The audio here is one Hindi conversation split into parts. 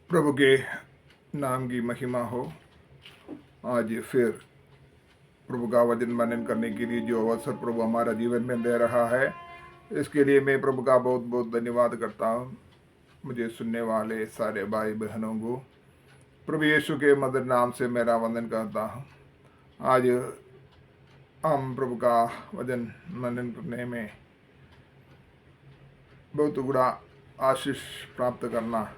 प्रभु के नाम की महिमा हो। आज फिर प्रभु का वचन मनन करने के लिए जो अवसर प्रभु हमारा जीवन में दे रहा है, इसके लिए मैं प्रभु का बहुत बहुत धन्यवाद करता हूँ। मुझे सुनने वाले सारे भाई बहनों को प्रभु यीशु के मधुर नाम से मेरा वंदन करता हूँ। आज हम प्रभु का वचन मनन करने में बहुत बड़ा आशीष प्राप्त करना।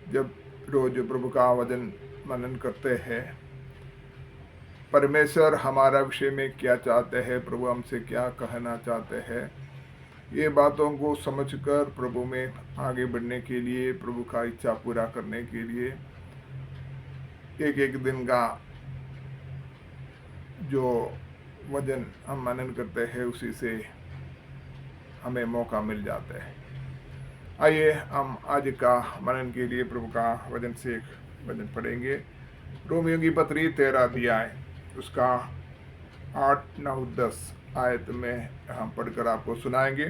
जब रोज प्रभु का वचन मनन करते हैं, परमेश्वर हमारा विषय में क्या चाहते हैं, प्रभु हमसे क्या कहना चाहते हैं, ये बातों को समझकर प्रभु में आगे बढ़ने के लिए, प्रभु का इच्छा पूरा करने के लिए एक एक दिन का जो वचन हम मनन करते हैं, उसी से हमें मौका मिल जाता है। आइए हम आज का मनन के लिए प्रभु का वचन से एक वचन पढ़ेंगे। रोमियो की पत्री 13 अध्याय उसका 8, 9, 10 आयत में हम पढ़कर आपको सुनाएंगे।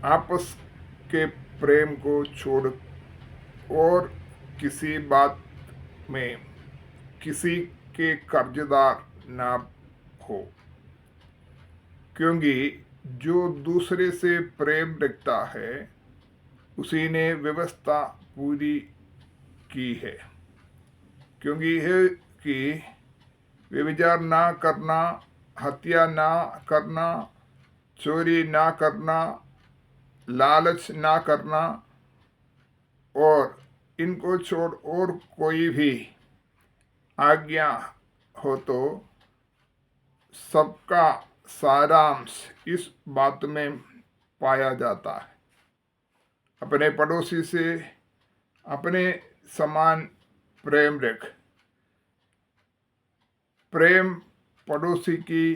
आपस के प्रेम को छोड़ और किसी बात में किसी के कर्जदार ना हो, क्योंकि जो दूसरे से प्रेम रखता है उसी ने व्यवस्था पूरी की है। क्योंकि है कि व्यभिचार ना करना, हत्या ना करना, चोरी ना करना, लालच ना करना और इनको छोड़ और कोई भी आज्ञा हो तो सबका सारांश इस बात में पाया जाता है। अपने पड़ोसी से अपने समान प्रेम रख। प्रेम पड़ोसी की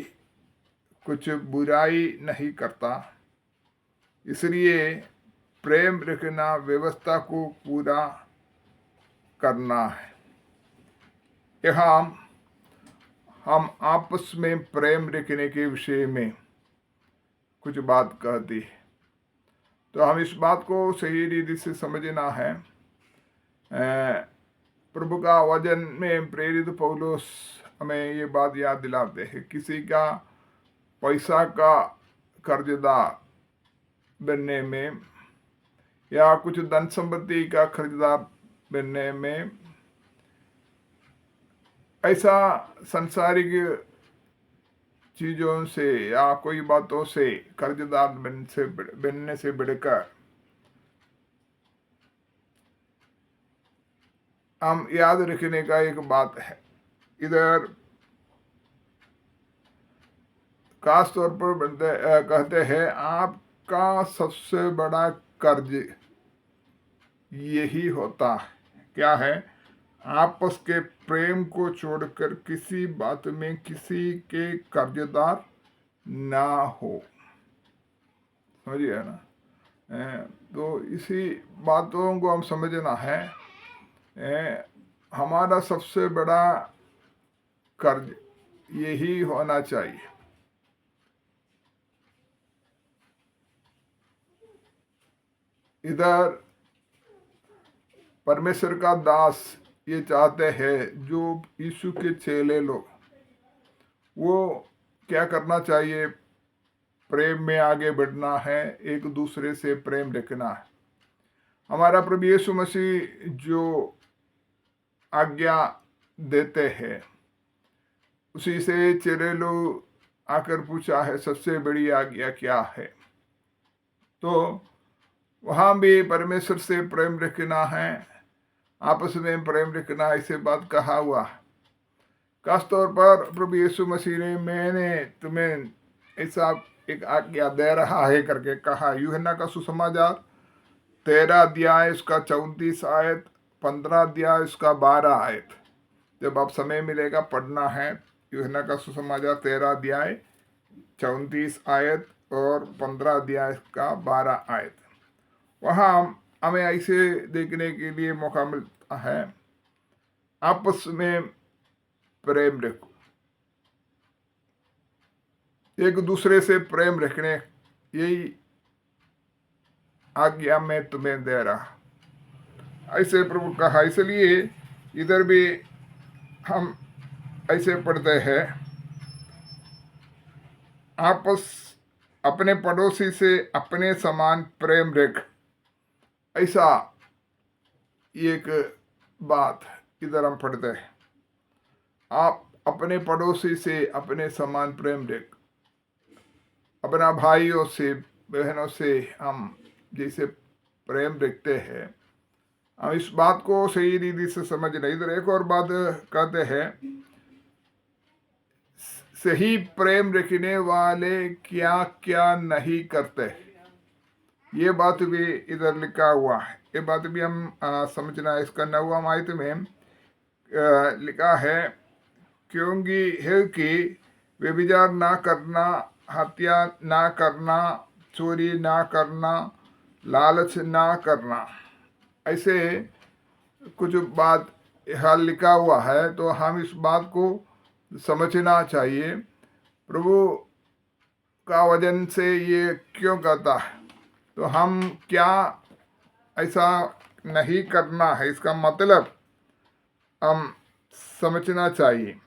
कुछ बुराई नहीं करता, इसलिए प्रेम रखना व्यवस्था को पूरा करना है। यहाँ हम आपस में प्रेम रखने के विषय में कुछ बात कहती है, तो हम इस बात को सही रीति से समझना है। प्रभु का वचन में प्रेरित पौलुस हमें ये बात याद दिलाते हैं, किसी का पैसा का कर्जदार बनने में या कुछ धन संपत्ति का कर्जदार बनने में, ऐसा संसारिक चीज़ों से या कोई बातों से कर्जदार बनने से बढ़कर हम याद रखने का एक बात है। इधर खास तौर पर कहते हैं आपका सबसे बड़ा कर्ज यही होता है। क्या है? आपस के प्रेम को छोड़कर किसी बात में किसी के कर्जदार ना हो। समझिए ना? तो इसी बातों को हम समझना है। हमारा सबसे बड़ा कर्ज यही होना चाहिए। इधर परमेश्वर का दास ये चाहते हैं, जो यीशु के चेले लोग, वो क्या करना चाहिए? प्रेम में आगे बढ़ना है, एक दूसरे से प्रेम रखना है। हमारा प्रभु यीशु मसीह जो आज्ञा देते हैं, उसी से चेले लोग आकर पूछा है सबसे बड़ी आज्ञा क्या है। तो वहाँ भी परमेश्वर से प्रेम रखना है, आपस में प्रेम रखना, ऐसे बात कहा हुआ। खास तौर पर प्रभु यीशु मसीह ने मैंने तुम्हें ऐसा एक आज्ञा दे रहा है करके कहा। यूहन्ना का सुसमाचार 13 अध्याय उसका 34 आयत, 15 अध्याय उसका 12 आयत। जब आप समय मिलेगा पढ़ना है। यूहन्ना का सुसमाचार 13 अध्याय 34 आयत और 15 अध्याय का 12 आयत। वहाँ हमें ऐसे देखने के लिए मौका मिलता है, आपस में प्रेम रखो, एक दूसरे से प्रेम रखने, यही आज्ञा मैं तुम्हें दे रहा। ऐसे प्रभु कहा। इसलिए इधर भी हम ऐसे पढ़ते हैं, आपस अपने पड़ोसी से अपने समान प्रेम रख। ऐसा एक बात इधर हम पढ़ते हैं, आप अपने पड़ोसी से अपने समान प्रेम रख। अपना भाइयों से बहनों से हम जैसे प्रेम रखते हैं, हम इस बात को सही रीति से समझ नहीं। इधर एक और बात कहते हैं, सही प्रेम रखने वाले क्या क्या नहीं करते। ये बात भी इधर लिखा हुआ है। ये बात भी हम समझना है। इसका 9वां आयत में लिखा है, क्योंकि है कि व्यभिचार ना करना, हत्या ना करना, चोरी ना करना, लालच ना करना, ऐसे कुछ बात यहाँ लिखा हुआ है। तो हम इस बात को समझना चाहिए, प्रभु का वजन से ये क्यों कहता है, तो हम क्या ऐसा नहीं करना है, इसका मतलब हम समझना चाहिए।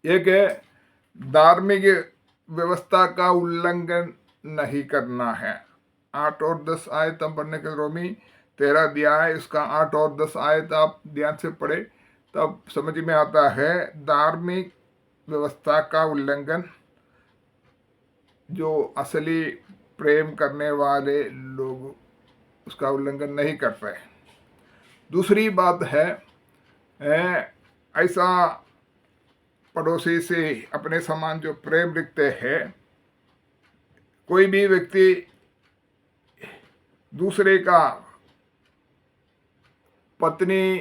एक है धार्मिक व्यवस्था का उल्लंघन नहीं करना है। 8 और 10 आयत हम पढ़ने के, रोमी 13 अध्याय इसका 8 और 10 आयत आप ध्यान से पढ़े तब समझ में आता है। धार्मिक व्यवस्था का उल्लंघन, जो असली प्रेम करने वाले लोग उसका उल्लंघन नहीं करते। दूसरी बात है, ऐसा पड़ोसी से अपने समान जो प्रेम रखते हैं। कोई भी व्यक्ति दूसरे का पत्नी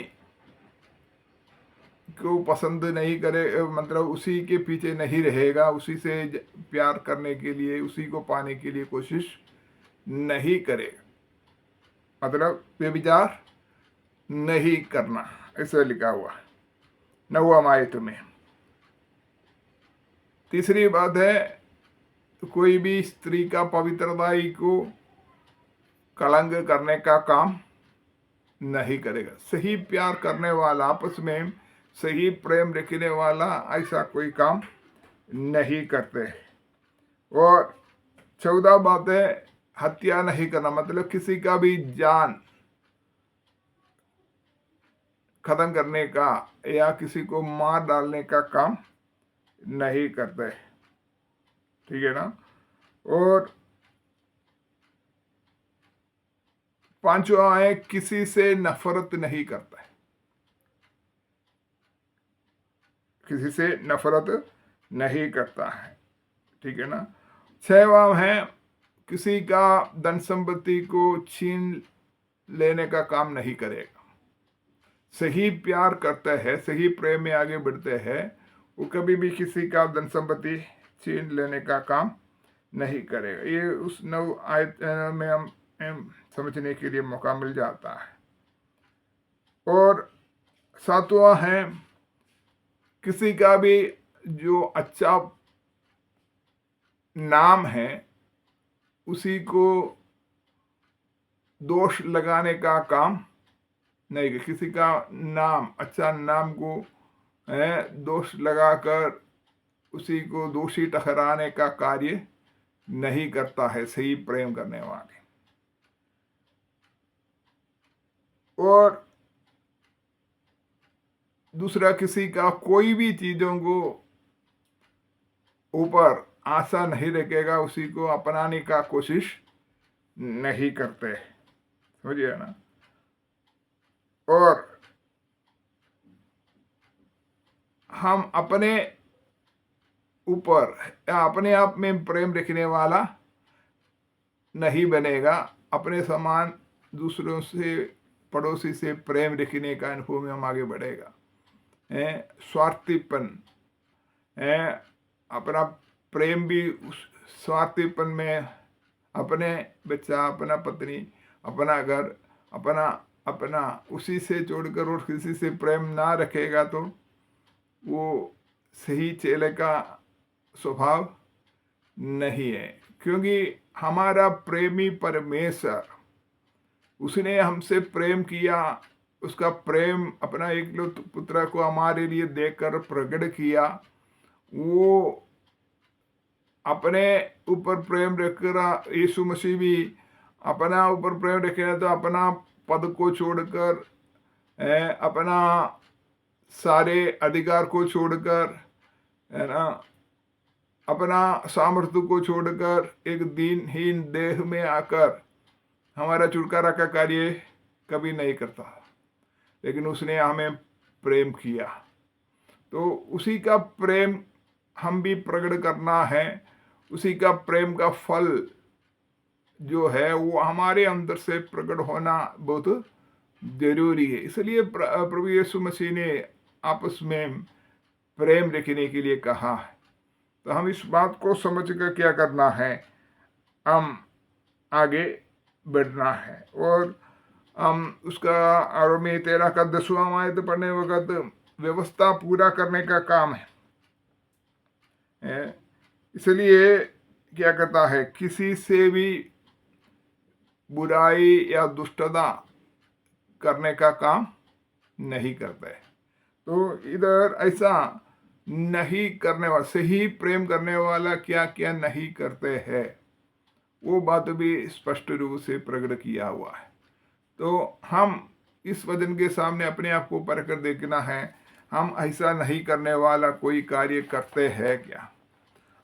को पसंद नहीं करे, मतलब उसी के पीछे नहीं रहेगा, उसी से प्यार करने के लिए, उसी को पाने के लिए कोशिश नहीं करेगा, मतलब व्यभिचार नहीं करना, ऐसा लिखा हुआ 9वां आयत में। तीसरी बात है, कोई भी स्त्री का पवित्रताई को कलंक करने का काम नहीं करेगा। सही प्यार करने वाला, आपस में सही प्रेम रखने वाला ऐसा कोई काम नहीं करते। और 14 बात है, हत्या नहीं करना, मतलब किसी का भी जान खत्म करने का या किसी को मार डालने का काम नहीं करते, ठीक है ना। और 5वां है, किसी से नफरत नहीं करता है, किसी से नफरत नहीं करता है, ठीक है ना। 6वां है, किसी का धन संपत्ति को छीन लेने का काम नहीं करेगा। सही प्यार करता है, सही प्रेम में आगे बढ़ते हैं, वो कभी भी किसी का धन संपत्ति छीन लेने का काम नहीं करेगा। ये उस 9 आयत में हम समझने के लिए मौका मिल जाता है। और 7वां है, किसी का भी जो अच्छा नाम है उसी को दोष लगाने का काम नहीं। किसी का नाम, अच्छा नाम को दोष लगाकर उसी को दोषी ठहराने का कार्य नहीं करता है सही प्रेम करने वाले। और दूसरा, किसी का कोई भी चीजों को ऊपर आशा नहीं रखेगा, उसी को अपनाने का कोशिश नहीं करते, समझिए ना। और हम अपने ऊपर या अपने आप में प्रेम रखने वाला नहीं बनेगा, अपने समान दूसरों से, पड़ोसी से प्रेम रखने का अनुभव में हम आगे बढ़ेगा। स्वार्थीपन, अपना प्रेम भी उस स्वार्थीपन में, अपने बच्चा, अपना पत्नी, अपना घर, अपना अपना उसी से जोड़कर और किसी से प्रेम ना रखेगा तो वो सही चेले का स्वभाव नहीं है। क्योंकि हमारा प्रेमी परमेश्वर उसने हमसे प्रेम किया, उसका प्रेम अपना एकलौते पुत्र को हमारे लिए देकर प्रकट किया। वो अपने ऊपर प्रेम रखकर, यीशु मसीह भी अपना ऊपर प्रेम रखे तो अपना पद को छोड़कर, अपना सारे अधिकार को छोड़कर, है ना, अपना सामर्थ्य को छोड़कर एक दीनहीन देह में आकर हमारा छुटकारा का कार्य कभी नहीं करता, लेकिन उसने हमें प्रेम किया। तो उसी का प्रेम हम भी प्रकट करना है। उसी का प्रेम का फल जो है वो हमारे अंदर से प्रकट होना बहुत जरूरी है। इसलिए प्रभु यीशु मसीह ने आपस में प्रेम रखने के लिए कहा है। तो हम इस बात को समझ कर क्या करना है, हम आगे बढ़ना है। और हम उसका रोमी 13 का 10वां आयत पढ़ने वक्त व्यवस्था पूरा करने का काम है। इसलिए क्या करता है, किसी से भी बुराई या दुष्टता करने का काम नहीं करता है। तो इधर ऐसा नहीं करने वाला, सही प्रेम करने वाला क्या क्या नहीं करते हैं, वो बात भी स्पष्ट रूप से प्रकट किया हुआ है। तो हम इस वचन के सामने अपने आप को परख कर देखना है, हम ऐसा नहीं करने वाला कोई कार्य करते हैं क्या।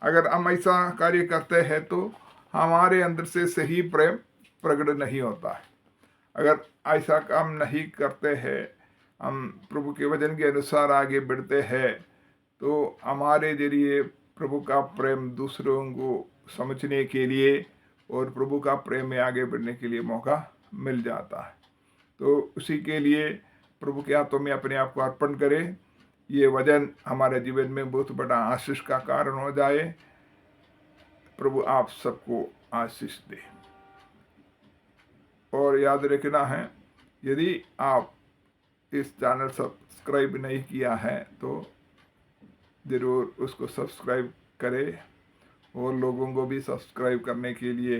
अगर हम ऐसा कार्य करते हैं तो हमारे अंदर से सही प्रेम प्रकट नहीं होता है। अगर ऐसा काम नहीं करते हैं, हम प्रभु के वचन के अनुसार आगे बढ़ते हैं, तो हमारे जरिए प्रभु का प्रेम दूसरों को समझने के लिए और प्रभु का प्रेम में आगे बढ़ने के लिए मौका मिल जाता है। तो उसी के लिए प्रभु के हाथों में अपने आप को अर्पण करें। ये वचन हमारे जीवन में बहुत बड़ा आशीष का कारण हो जाए। प्रभु आप सबको आशीष दे। और याद रखना है, यदि आप इस चैनल सब्सक्राइब नहीं किया है तो ज़रूर उसको सब्सक्राइब करें और लोगों को भी सब्सक्राइब करने के लिए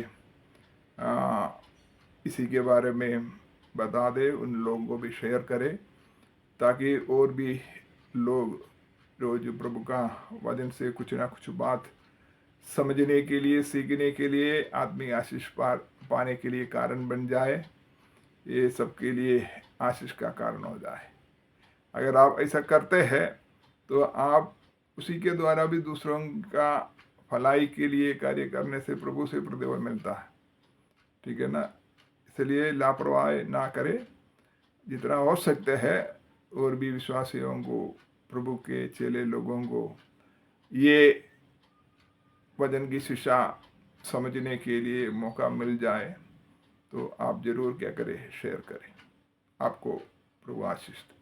इसी के बारे में बता दें, उन लोगों को भी शेयर करें, ताकि और भी लोग रोज प्रभु का वचन से कुछ ना कुछ बात समझने के लिए, सीखने के लिए, आत्मिक आशीष पाने के लिए कारण बन जाए। ये सबके लिए आशीष का कारण हो जाए। अगर आप ऐसा करते हैं तो आप उसी के द्वारा भी दूसरों का भलाई के लिए कार्य करने से प्रभु से प्रतिफल मिलता है। ठीक है ना। इसलिए लापरवाही ना करें, जितना हो सकते हैं और भी विश्वासियों को, प्रभु के चेले लोगों को ये वचन की शिक्षा समझने के लिए मौका मिल जाए तो आप ज़रूर क्या करें, शेयर करें। आपको प्रभु आशीष दे।